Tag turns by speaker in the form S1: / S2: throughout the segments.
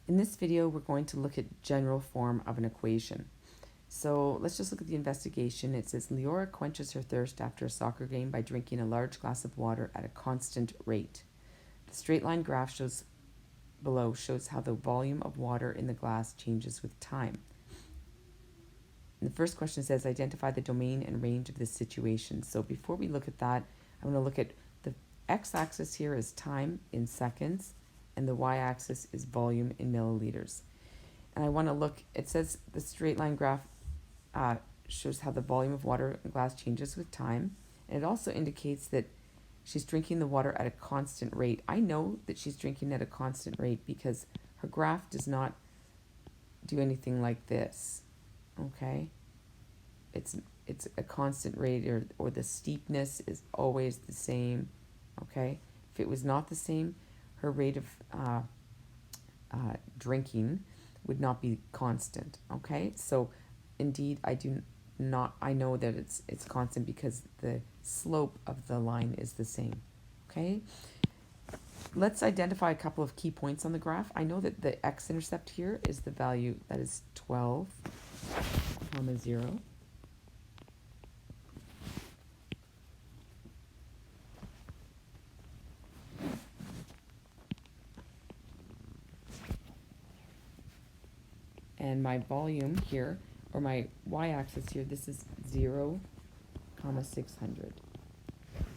S1: In this video, we're going to look at general form of an equation. So let's just look at the investigation. It says Leora quenches her thirst after a soccer game by drinking a large glass of water at a constant rate. The straight line graph below shows how the volume of water in the glass changes with time. And the first question says identify the domain and range of this situation. So before we look at that, I'm going to look at the x-axis here is time in seconds, and the y-axis is volume in milliliters. And I want to look, it says the straight line graph shows how the volume of water in glass changes with time. And it also indicates that she's drinking the water at a constant rate. I know that she's drinking at a constant rate because her graph does not do anything like this. Okay? It's a constant rate, or the steepness is always the same. Okay? If it was not the same, her rate of drinking would not be constant. Okay? So indeed I know that it's constant because the slope of the line is the same. Okay? Let's identify a couple of key points on the graph. I know that the x-intercept here is the value that is 12, 0. And my volume here, or my y-axis here, this is 0, 600.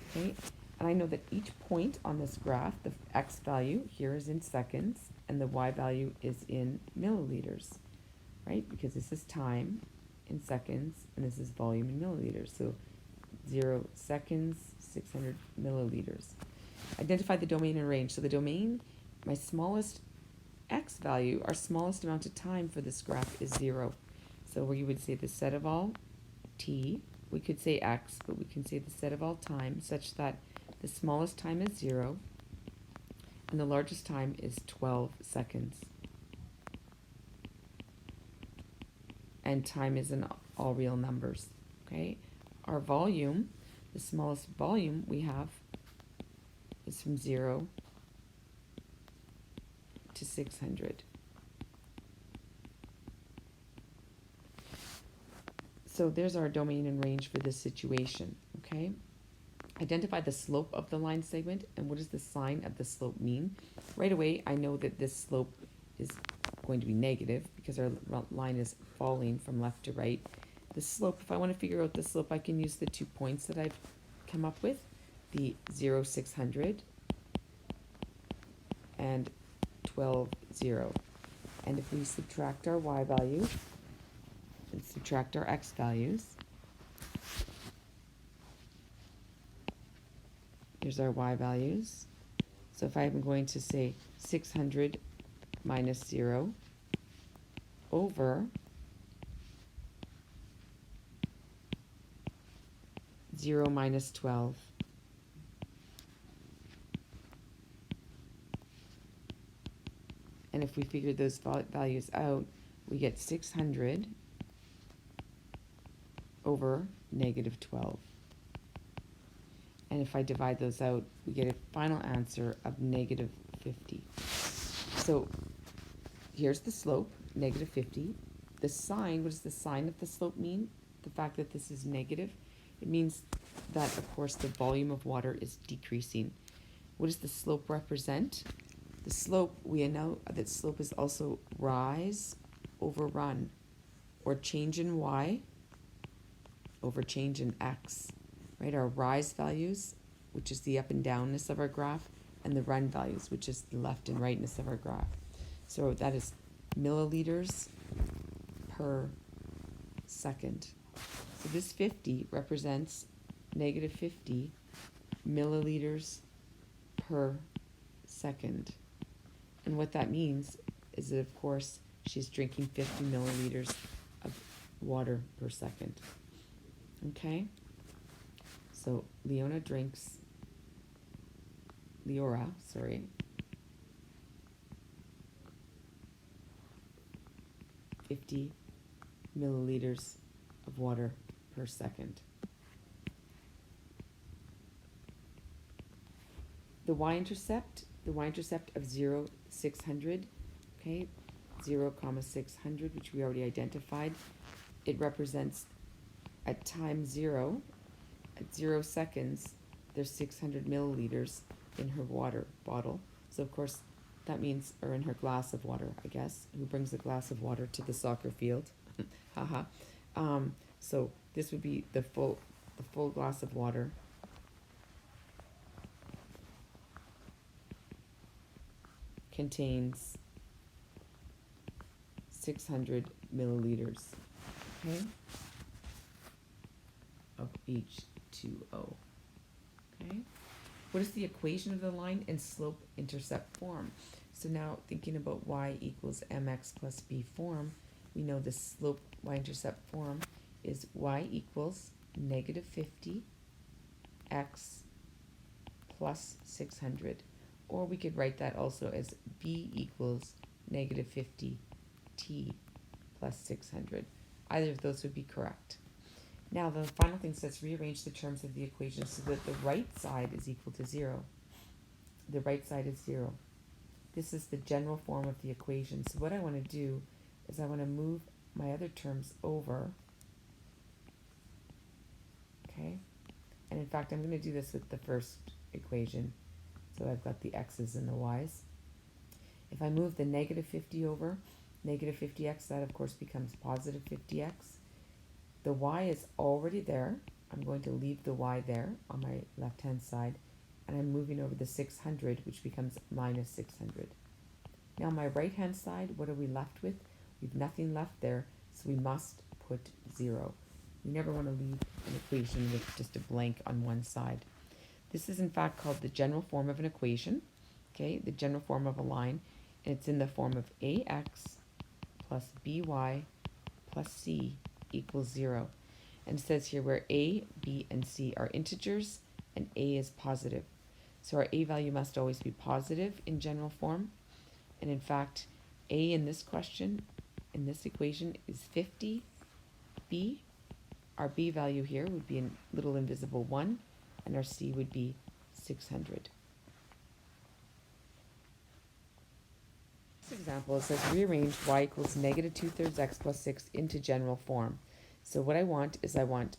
S1: Okay, and I know that each point on this graph, the x value here is in seconds, and the y value is in milliliters, right? Because this is time in seconds, and this is volume in milliliters. So 0 seconds, 600 milliliters. Identify the domain and range. So the domain, my smallest x value, our smallest amount of time for this graph is 0. So where you would say the set of all t, we could say x, but we can say the set of all time such that the smallest time is 0 and the largest time is 12 seconds. And time is in all real numbers. Okay? Our volume, the smallest volume we have is from 0 to 600. So there's our domain and range for this situation, okay? Identify the slope of the line segment, and what does the sign of the slope mean? Right away, I know that this slope is going to be negative because our line is falling from left to right. The slope, if I want to figure out the slope, I can use the 2 points that I've come up with, the 0, 600 and 12, 0. And if we subtract our y value and subtract our x values, here's our y values. So if I'm going to say 600 minus 0 over 0 minus 12, and if we figure those values out, we get 600 over negative 12. And if I divide those out, we get a final answer of negative 50. So here's the slope, negative 50. The sign, what does the sign of the slope mean? The fact that this is negative, it means that, of course, the volume of water is decreasing. What does the slope represent? The slope, we know that slope is also rise over run, or change in y over change in x, right? Our rise values, which is the up and downness of our graph, and the run values, which is the left and rightness of our graph. So that is milliliters per second. So this 50 represents negative 50 milliliters per second. And what that means is that, of course, she's drinking 50 milliliters of water per second. Okay? So Leora drinks 50 milliliters of water per second. The y-intercept of 0, 600, okay? 0, 600, which we already identified. It represents at time 0, at 0 seconds, there's 600 milliliters in her water bottle. So of course, that means, or in her glass of water, I guess. Who brings a glass of water to the soccer field? Haha. So this would be the full glass of water. Contains 600 milliliters, okay, of H2O. Okay. What is the equation of the line in slope-intercept form? So now thinking about y equals mx plus b form, we know the slope y-intercept form is y equals negative 50 x plus 600. Or we could write that also as b equals negative 50 t plus 600. Either of those would be correct. Now the final thing says rearrange the terms of the equation so that the right side is equal to 0. The right side is 0. This is the general form of the equation. So what I want to do is I want to move my other terms over. Okay? And in fact, I'm going to do this with the first equation. So I've got the x's and the y's. If I move the negative 50 over, negative 50x, that of course becomes positive 50x. The y is already there. I'm going to leave the y there on my left-hand side, and I'm moving over the 600, which becomes minus 600. Now my right-hand side, what are we left with? We've nothing left there, so we must put 0. We never want to leave an equation with just a blank on one side. This is in fact called the general form of an equation, okay, the general form of a line, and it's in the form of ax plus by plus c equals 0. And it says here where a, b, and c are integers and a is positive. So our a value must always be positive in general form. And in fact, a in this question, in this equation, is 50. B, our b value here would be a little invisible 1, and our c would be 600. This example, it says rearrange y equals negative 2/3 x plus 6 into general form. So what I want is I want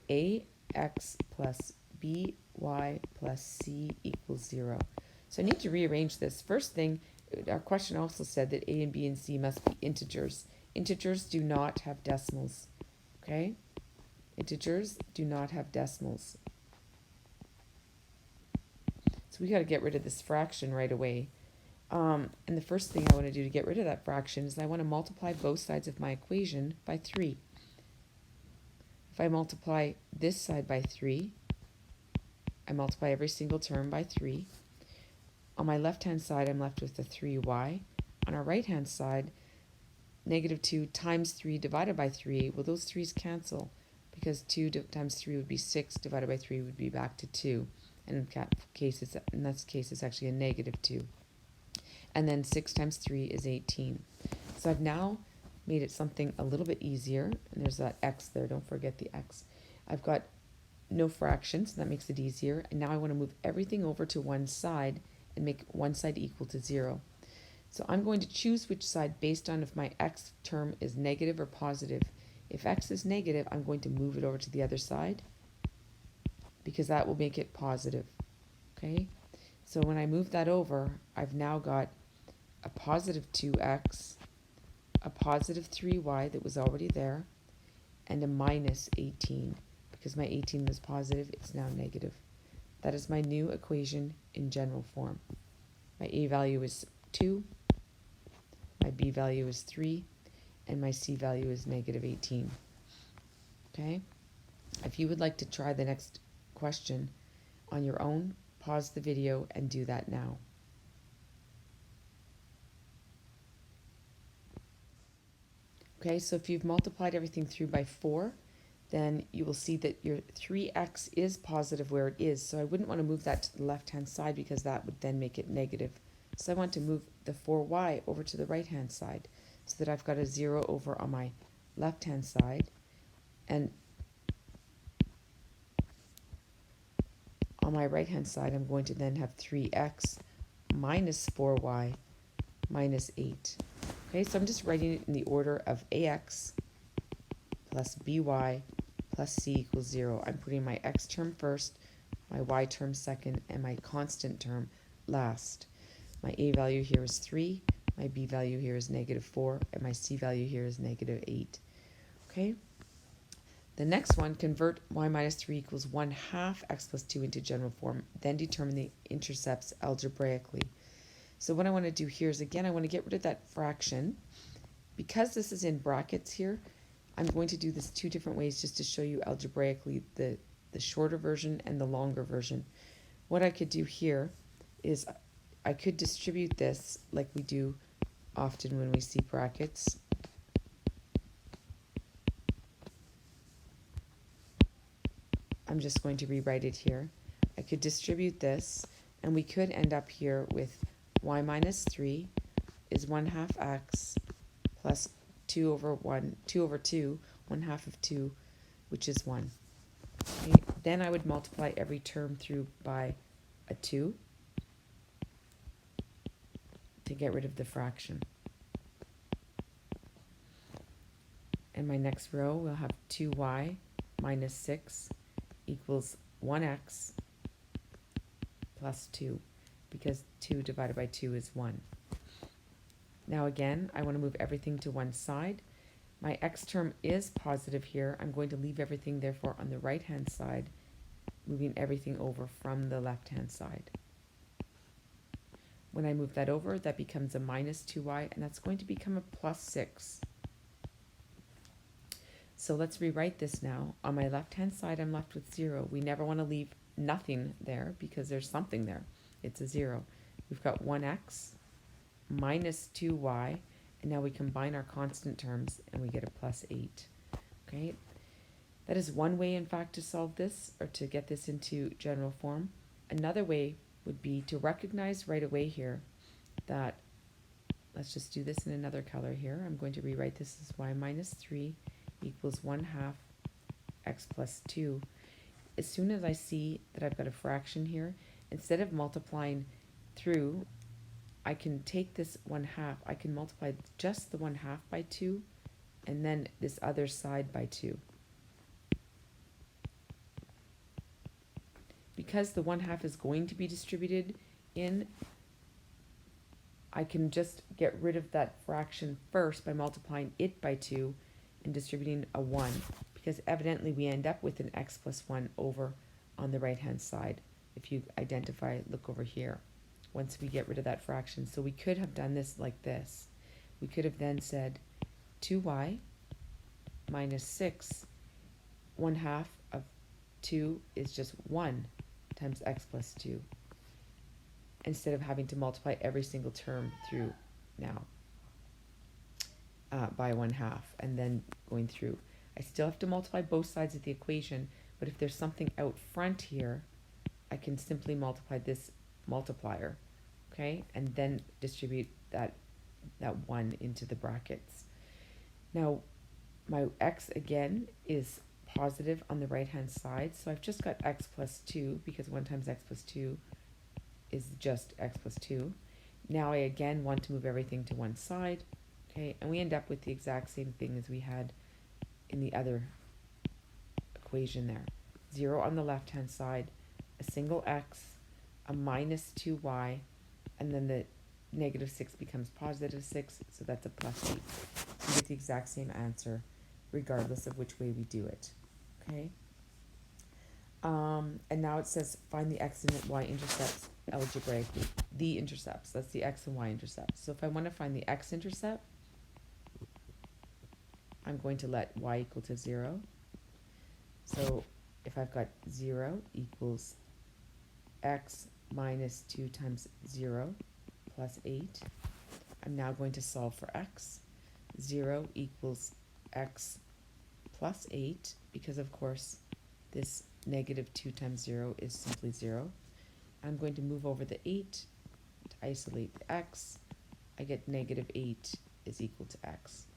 S1: ax plus by plus c equals 0. So I need to rearrange this. First thing, our question also said that a and b and c must be integers. Integers do not have decimals, okay? Integers do not have decimals. So we got to get rid of this fraction right away. And the first thing I want to do to get rid of that fraction is I want to multiply both sides of my equation by 3. If I multiply this side by 3, I multiply every single term by 3. On my left-hand side, I'm left with the 3y. On our right-hand side, negative 2 times 3 divided by 3, well, those 3's cancel because 2 times 3 would be 6, divided by 3 would be back to 2. And in this case, it's actually a negative 2. And then 6 times 3 is 18. So I've now made it something a little bit easier. And there's that x there. Don't forget the x. I've got no fractions, so that makes it easier. And now I want to move everything over to one side and make one side equal to 0. So I'm going to choose which side based on if my x term is negative or positive. If x is negative, I'm going to move it over to the other side because that will make it positive. Okay? So when I move that over, I've now got a positive 2x, a positive 3y that was already there, and a minus 18. Because my 18 was positive, it's now negative. That is my new equation in general form. My a value is 2, my b value is 3, and my c value is negative 18. Okay? If you would like to try the next question on your own, pause the video and do that now. Okay, so if you've multiplied everything through by 4, then you will see that your 3x is positive where it is. So I wouldn't want to move that to the left-hand side because that would then make it negative. So I want to move the 4y over to the right-hand side so that I've got a 0 over on my left-hand side. And on my right-hand side, I'm going to then have 3x minus 4y minus 8. Okay, so I'm just writing it in the order of ax plus by plus c equals 0. I'm putting my x term first, my y term second, and my constant term last. My a value here is 3, my b value here is negative 4, and my c value here is negative 8. Okay? The next one, convert y minus 3 equals 1/2 x plus 2 into general form, then determine the intercepts algebraically. So what I want to do here is, again, I want to get rid of that fraction. Because this is in brackets here, I'm going to do this two different ways just to show you algebraically the shorter version and the longer version. What I could do here is I could distribute this like we do often when we see brackets. I'm just going to rewrite it here. I could distribute this, and we could end up here with y minus 3 is 1/2 x plus 2 over 2, 1/2 of 2, which is 1. Okay. Then I would multiply every term through by a 2 to get rid of the fraction. And my next row will have 2y minus 6 equals 1x plus 2, because 2 divided by 2 is 1. Now again, I want to move everything to one side. My x term is positive here. I'm going to leave everything, therefore, on the right-hand side, moving everything over from the left-hand side. When I move that over, that becomes a minus 2y, and that's going to become a plus 6. So let's rewrite this now. On my left-hand side, I'm left with 0. We never want to leave nothing there because there's something there. It's a 0. We've got 1x minus 2y, and now we combine our constant terms and we get a plus 8. Okay, that is one way, in fact, to solve this, or to get this into general form. Another way would be to recognize right away here that, let's just do this in another color here. I'm going to rewrite this as y minus 3 equals 1/2 x plus 2. As soon as I see that I've got a fraction here, instead of multiplying through, I can take this 1/2, I can multiply just the 1/2 by 2, and then this other side by 2. Because the 1/2 is going to be distributed in, I can just get rid of that fraction first by multiplying it by 2 and distributing a 1, because evidently we end up with an x plus 1 over on the right-hand side. If you identify, look over here, once we get rid of that fraction. So we could have done this like this. We could have then said 2y minus 6, 1/2 of 2 is just 1 times x plus 2, instead of having to multiply every single term through now by 1/2 and then going through. I still have to multiply both sides of the equation, but if there's something out front here, I can simply multiply this multiplier, okay, and then distribute that 1 into the brackets. Now, my x again is positive on the right-hand side, so I've just got x plus 2, because 1 times x plus 2 is just x plus 2. Now I again want to move everything to one side, okay, and we end up with the exact same thing as we had in the other equation there. 0 on the left-hand side, a single x, a minus 2y, and then the negative 6 becomes positive 6, so that's a plus 8. So we get the exact same answer regardless of which way we do it, okay? And now it says find the x and y intercepts algebraically. The intercepts, that's the x and y intercepts. So if I want to find the x-intercept, I'm going to let y equal to 0. So if I've got 0 equals x minus 2 times 0 plus 8, I'm now going to solve for x. 0 equals x plus 8, because of course this negative 2 times 0 is simply 0. I'm going to move over the 8 to isolate the x. I get negative 8 is equal to x.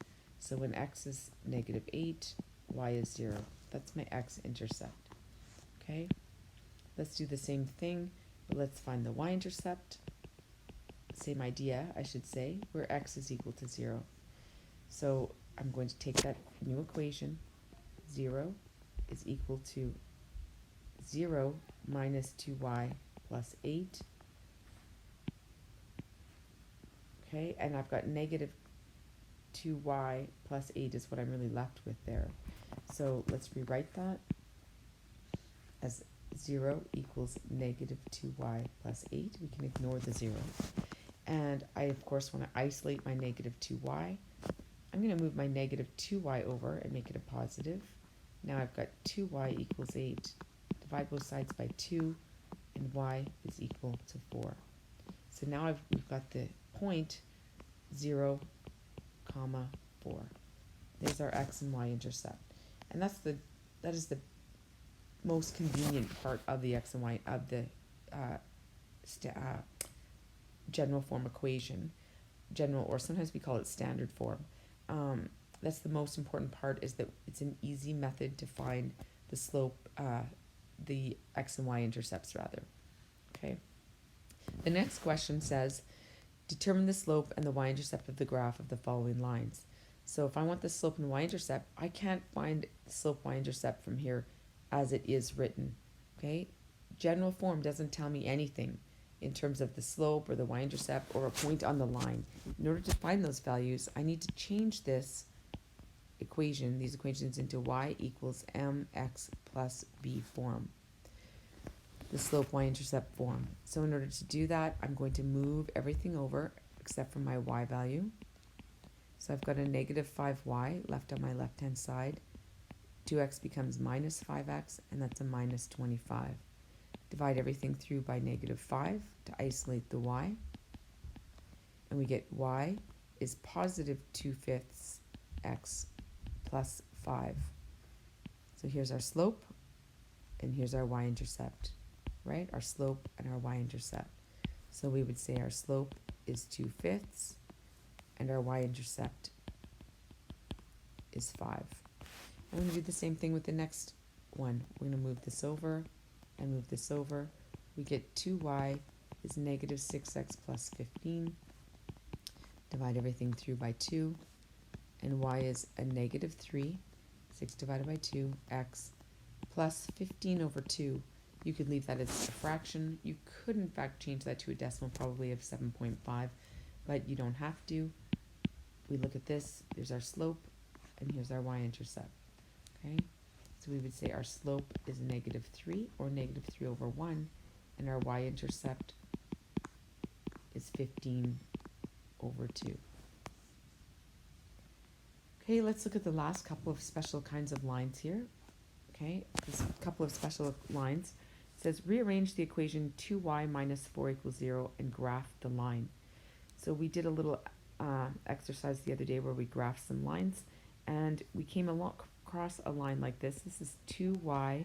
S1: So when x is negative 8, y is 0. That's my x-intercept. Okay? Let's do the same thing, but let's find the y-intercept. same idea, I should say, where x is equal to 0. So I'm going to take that new equation. 0 is equal to 0 minus 2y plus 8. Okay, and I've got negative 2y plus 8 is what I'm really left with there. So let's rewrite that as 0 equals negative 2y plus 8. We can ignore the 0. And I, of course, want to isolate my negative 2y. I'm going to move my negative 2y over and make it a positive. Now I've got 2y equals 8. Divide both sides by 2, and y is equal to 4. So now we've got the point 0, comma 4. There's our x and y intercept. And that is the most convenient part of the x and y of the general form equation. General, or sometimes we call it standard form. That's the most important part, is that it's an easy method to find the slope, the x and y intercepts rather. Okay. The next question says, determine the slope and the y-intercept of the graph of the following lines. So if I want the slope and y-intercept, I can't find the slope y-intercept from here as it is written. Okay. General form doesn't tell me anything in terms of the slope or the y-intercept or a point on the line. In order to find those values, I need to change these equations into y equals mx plus b form, the slope y-intercept form. So in order to do that, I'm going to move everything over except for my y value. So I've got a negative 5y left on my left-hand side. 2x becomes minus 5x, and that's a minus 25. Divide everything through by negative 5 to isolate the y. And we get y is positive 2/5 x plus 5. So here's our slope, and here's our y-intercept, right? Our slope and our y-intercept. So we would say our slope is 2/5, and our y-intercept is 5. I'm going to do the same thing with the next one. We're going to move this over and move this over. We get 2y is negative 6x plus 15. Divide everything through by 2. And y is a negative 3. 6 divided by 2, x, plus 15 over 2. You could leave that as a fraction. You could, in fact, change that to a decimal, probably of 7.5, but you don't have to. We look at this. There's our slope, and here's our y-intercept. Okay, so we would say our slope is negative 3, or negative 3 over 1, and our y-intercept is 15 over 2. Okay, let's look at the last couple of special kinds of lines here. Okay, this couple of special lines. It says rearrange the equation 2y minus 4 equals 0 and graph the line. So we did a little exercise the other day where we graphed some lines, and we came across a line like this. This is 2y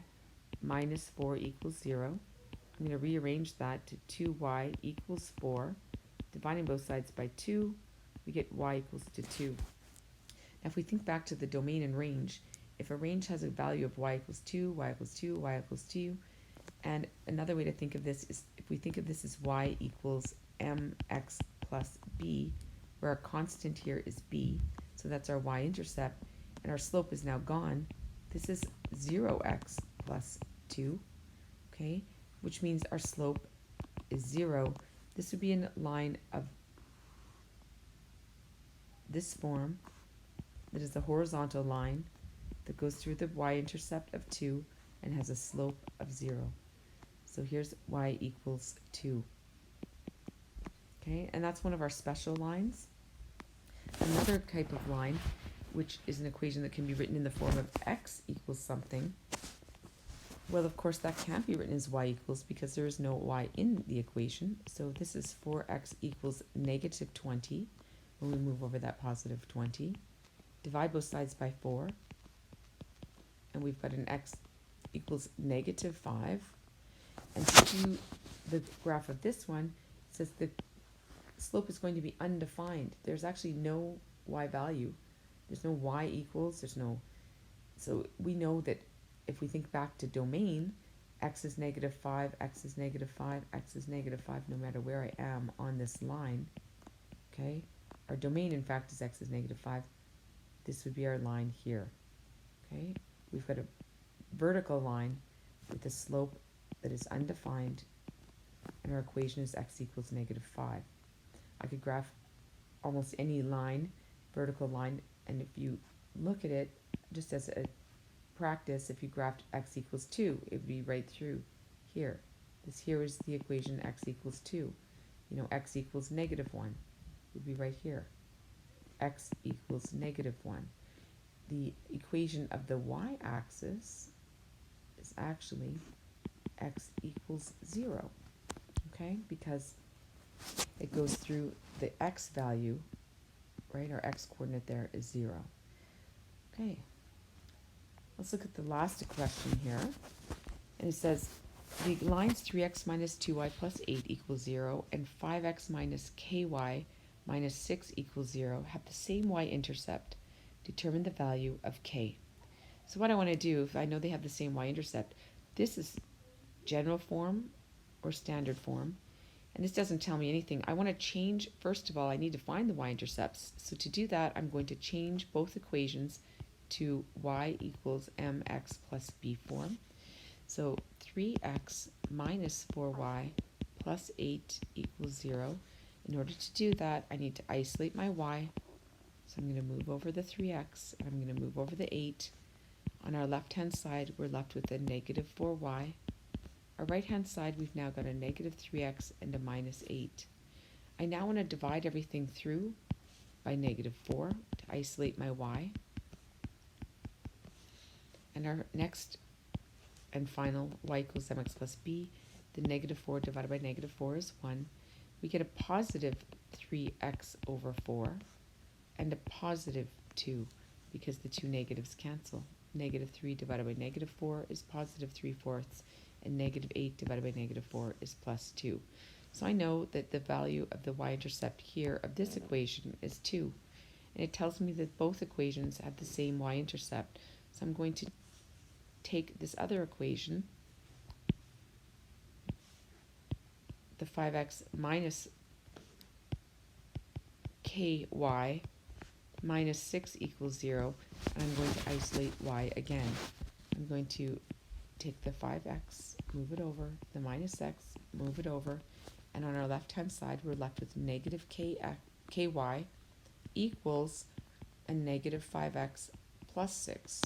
S1: minus 4 equals 0. I'm going to rearrange that to 2y equals 4. Dividing both sides by 2, we get y equals to 2. Now if we think back to the domain and range, if a range has a value of y equals 2, y equals 2, y equals 2, and another way to think of this is if we think of this as y equals mx plus b, where our constant here is b, so that's our y-intercept, and our slope is now gone. This is 0x plus 2, okay, which means our slope is 0. This would be a line of this form that is a horizontal line that goes through the y-intercept of 2 and has a slope of 0. So here's y equals 2. Okay, and that's one of our special lines. Another type of line, which is an equation that can be written in the form of x equals something. Well, of course, that can't be written as y equals because there is no y in the equation. So this is 4x equals negative 20 when we move over that positive 20. Divide both sides by 4. And we've got an x equals negative 5. And to do the graph of this one, it says the slope is going to be undefined. There's actually no y value. There's no y equals, there's no... So we know that if we think back to domain, x is negative 5, x is negative 5, x is negative 5, no matter where I am on this line, okay? Our domain, in fact, is x is negative 5. This would be our line here, okay? We've got a vertical line with a slope that is undefined, and our equation is x equals negative 5. I could graph almost any line, vertical line, and if you look at it, just as a practice, if you graphed x equals 2, it would be right through here. This here is the equation x equals 2. You know, x equals negative 1 would be right here. X equals negative 1. The equation of the y-axis is actually x equals 0, okay? Because it goes through the x value, right? Our x coordinate there is 0. Okay. Let's look at the last question here. And it says, the lines 3x minus 2y plus 8 equals 0 and 5x minus ky minus 6 equals 0 have the same y-intercept. Determine the value of k. So what I want to do, if I know they have the same y-intercept, this is general form or standard form. And this doesn't tell me anything. I want to change, first of all, I need to find the y-intercepts. So to do that, I'm going to change both equations to y equals mx plus b form. So 3x minus 4y plus 8 equals 0. In order to do that, I need to isolate my y. So I'm going to move over the 3x, and I'm going to move over the 8. On our left-hand side, we're left with a negative 4y. Our right-hand side, we've now got a negative 3x and a minus 8. I now want to divide everything through by negative 4 to isolate my y. And our next and final y equals mx plus b, the negative 4 divided by negative 4 is 1. We get a positive 3x over 4 and a positive 2 because the two negatives cancel. Negative 3 divided by negative 4 is positive 3/4, and negative 8 divided by negative 4 is plus 2. So I know that the value of the y-intercept here of this equation is 2. And it tells me that both equations have the same y-intercept. So I'm going to take this other equation, the 5x minus ky minus 6 equals 0, and I'm going to isolate y again. I'm going to take the 5x, move it over, the minus x, move it over, and on our left-hand side, we're left with negative ky equals a negative 5x plus 6.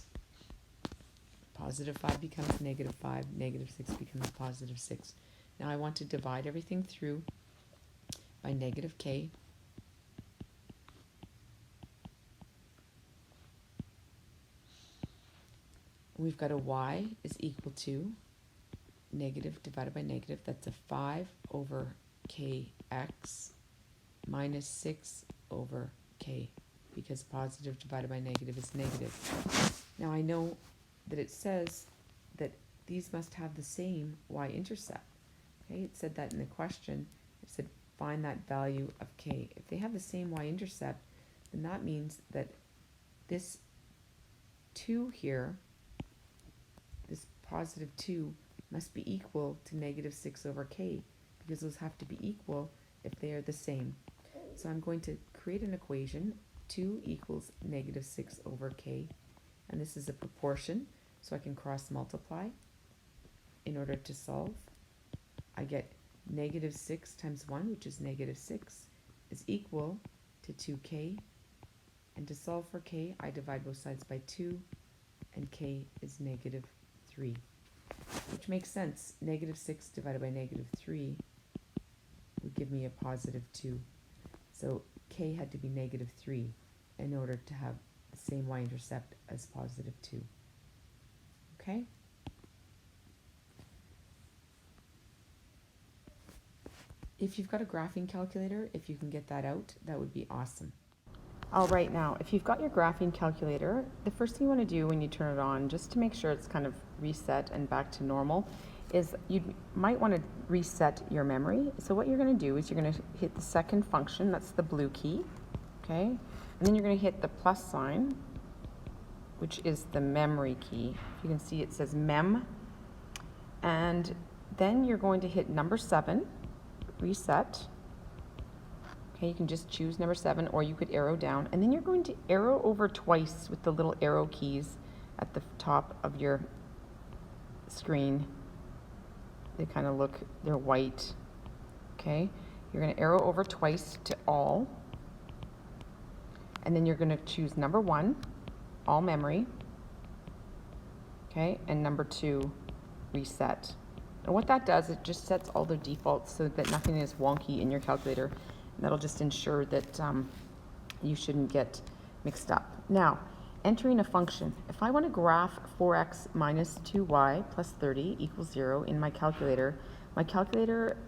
S1: Positive 5 becomes negative 5, negative 6 becomes positive 6. Now I want to divide everything through by negative k. We've got a y is equal to negative divided by negative. That's a 5 over kx minus 6 over k, because positive divided by negative is negative. Now I know that it says that these must have the same y-intercept. Okay, it said that in the question. It said find that value of k. If they have the same y-intercept, then that means that this 2 here, this positive 2, must be equal to negative 6 over k, because those have to be equal if they are the same. So I'm going to create an equation, 2 equals negative 6 over k, and this is a proportion, so I can cross multiply. In order to solve, I get negative 6 times 1, which is negative 6, is equal to 2k, and to solve for k, I divide both sides by 2, and k is negative 3, which makes sense. Negative 6 divided by negative 3 would give me a positive 2. So k had to be negative 3 in order to have the same y-intercept as positive 2. Okay? If you've got a graphing calculator, if you can get that out, that would be awesome. All right, now, if you've got your graphing calculator, the first thing you want to do when you turn it on, just to make sure it's kind of reset and back to normal, is you might want to reset your memory. So what you're going to do is you're going to hit the second function, that's the blue key, okay? And then you're going to hit the plus sign, which is the memory key. You can see it says mem, And then you're going to hit number 7, reset. Okay, you can just choose number 7, or you could arrow down, and then you're going to arrow over twice with the little arrow keys at the top of your screen. They kind of look, they're white. Okay, you're going to arrow over twice to all, and then you're going to choose number 1, all memory. Okay, and number 2, reset. And what that does, it just sets all the defaults so that nothing is wonky in your calculator. And that'll just ensure that you shouldn't get mixed up. Now, entering a function. If I want to graph 4x minus 2y plus 30 equals 0 in my calculator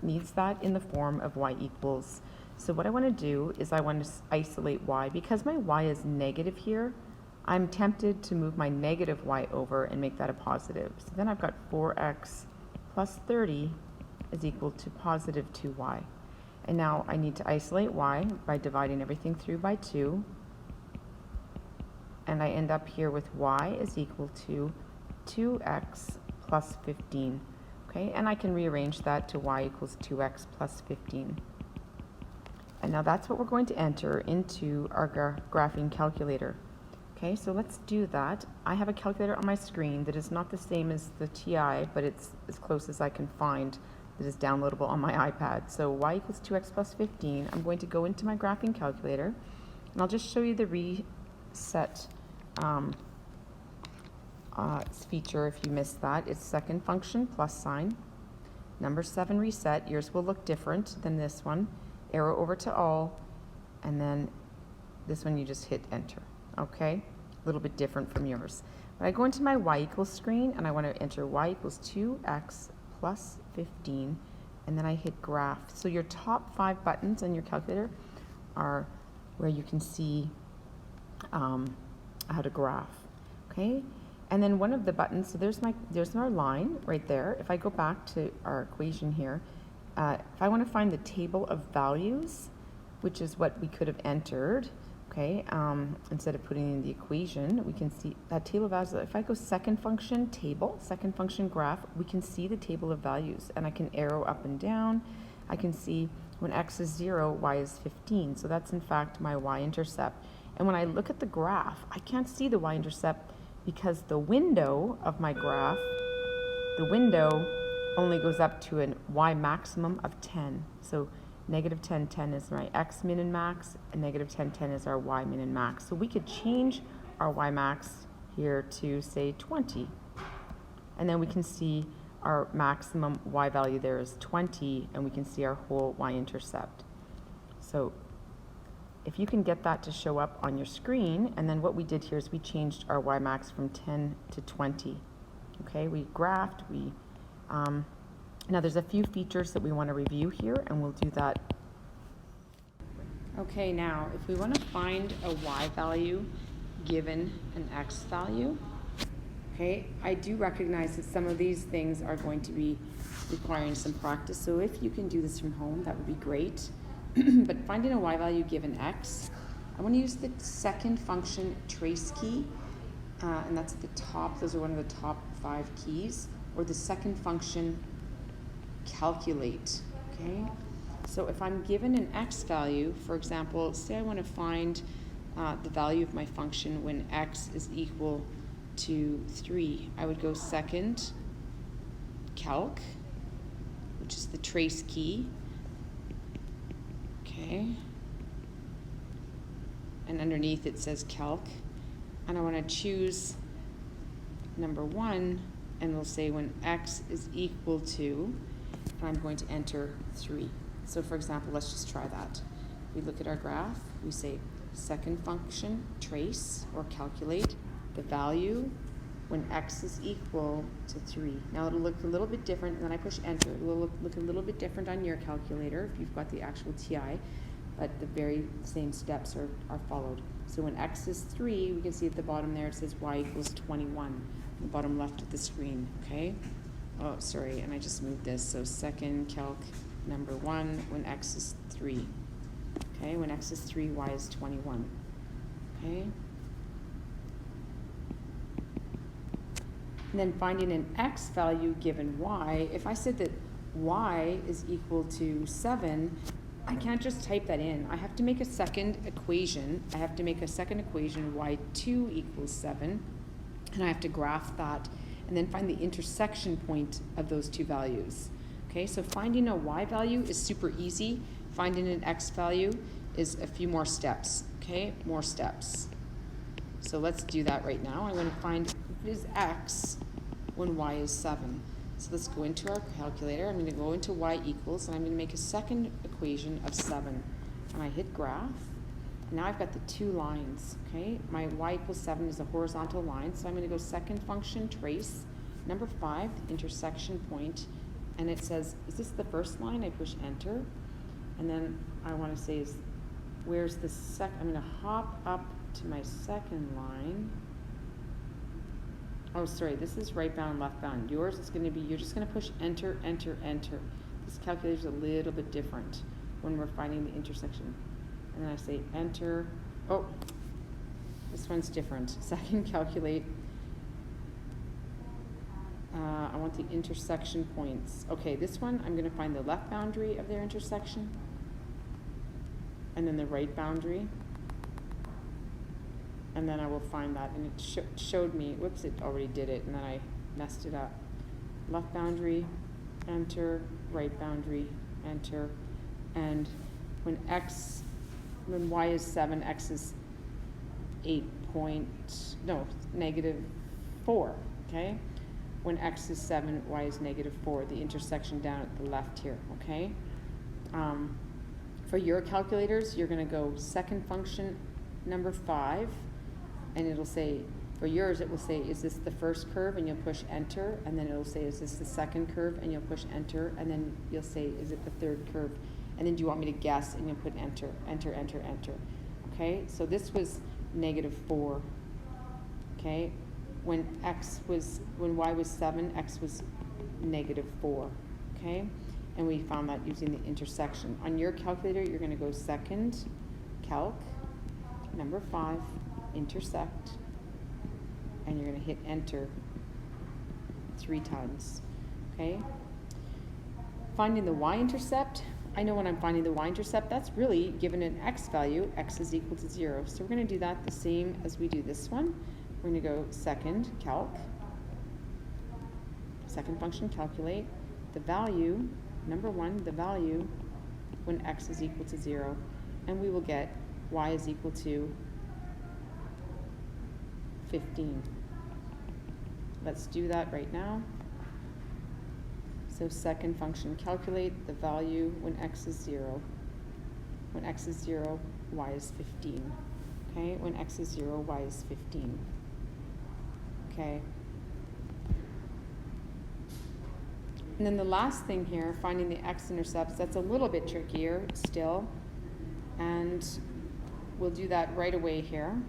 S1: needs that in the form of y equals. So what I want to do is I want to isolate y. Because my y is negative here, I'm tempted to move my negative y over and make that a positive. So then I've got 4x plus 30 is equal to positive 2y. And now I need to isolate y by dividing everything through by 2. And I end up here with y is equal to 2x plus 15. Okay, and I can rearrange that to y equals 2x plus 15. And now that's what we're going to enter into our graphing calculator. Okay, so let's do that. I have a calculator on my screen that is not the same as the TI, but it's as close as I can find that is downloadable on my iPad. So y equals 2x plus 15. I'm going to go into my graphing calculator, and I'll just show you the reset feature if you missed that. It's second function plus sign. Number 7 reset. Yours will look different than this one. Arrow over to all, and then this one you just hit enter. Okay, a little bit different from yours. But I go into my y equals screen, and I want to enter y equals 2x plus 15, and then I hit graph. So your top 5 buttons on your calculator are where you can see how to graph. Okay, and then one of the buttons, so there's our line right there. If I go back to our equation here, if I want to find the table of values, which is what we could have entered, okay, instead of putting in the equation, we can see that table of values. If I go second function table, second function graph, we can see the table of values, and I can arrow up and down. I can see when x is 0, y is 15. So that's in fact my y-intercept. And when I look at the graph, I can't see the y-intercept because the window of my graph, the window only goes up to a y maximum of 10. So negative 10, 10 is my x min and max, and negative 10, 10 is our y min and max. So we could change our y max here to say 20. And then we can see our maximum y value there is 20, and we can see our whole y-intercept. So if you can get that to show up on your screen, and then what we did here is we changed our y max from 10 to 20. Okay, we graphed, now there's a few features that we want to review here, and we'll do that. Okay, now if we want to find a y value given an x value, okay, I do recognize that some of these things are going to be requiring some practice, so if you can do this from home, that would be great. But finding a y value given x, I want to use the second function trace key, and that's at the top. Those are one of the top 5 keys, or the second function calculate. Okay, so if I'm given an x value, for example, say I want to find the value of my function when x is equal to 3, I would go second calc, which is the trace key. Okay, and underneath it says calc, and I want to choose number 1, and we'll say when x is equal to, and I'm going to enter 3. So for example, let's just try that. We look at our graph, we say second function trace or calculate the value when x is equal to 3. Now it'll look a little bit different, and then I push enter. It will look a little bit different on your calculator if you've got the actual TI, but the very same steps are followed. So when x is 3, we can see at the bottom there it says y equals 21, the bottom left of the screen, okay? Oh, sorry, and I just moved this. So second calc number 1 when x is 3. Okay, when x is 3, y is 21. Okay? And then finding an x value given y. If I said that y is equal to 7, I can't just type that in. I have to make a second equation. I have to make a second equation, y2 equals 7, and I have to graph that and then find the intersection point of those two values. Okay, so finding a y value is super easy. Finding an x value is a few more steps. Okay, more steps. So let's do that right now. I'm going to find what is x when y is 7. So let's go into our calculator. I'm going to go into y equals, and I'm going to make a second equation of 7. And I hit graph. Now I've got the two lines, okay? My y equals 7 is a horizontal line, so I'm going to go second function, trace. Number 5, the intersection point. And it says, is this the first line? I push enter. And then I want to say, is where's the I'm going to hop up to my second line. Oh, sorry, this is right bound, left bound. Yours is going to be, you're just going to push enter, enter, enter. This calculator is a little bit different when we're finding the intersection. And then I say enter. Oh, this one's different. Second, calculate. I want the intersection points. Okay, this one, I'm going to find the left boundary of their intersection. And then the right boundary. And then I will find that, and it showed me, whoops, it already did it, and then I messed it up. Left boundary, enter, right boundary, enter, and when y is 7, x is -4, okay? When x is 7, y is -4, the intersection down at the left here, okay? For your calculators, you're gonna go second function, number 5, and it'll say, for yours, it will say, is this the first curve? And you'll push enter, and then it'll say, is this the second curve? And you'll push enter, and then you'll say, is it the third curve? And then do you want me to guess? And you'll put enter, enter, enter, enter. Okay, so this was -4. Okay, when y was 7, x was -4. Okay, and we found that using the intersection. On your calculator, you're going to go second, calc, number 5, intersect, and you're going to hit enter 3 times. Okay, finding the y-intercept. I know when I'm finding the y-intercept, that's really given an x value, x is equal to 0. So we're going to do that the same as we do this one. We're going to go second, calc, second function, calculate, the value, number 1, the value when x is equal to 0. And we will get y is equal to 15. Let's do that right now. So second function, calculate the value when x is 0. When x is 0, y is 15. Okay, when x is 0, y is 15. Okay. And then the last thing here, finding the x-intercepts, that's a little bit trickier still. And we'll do that right away here.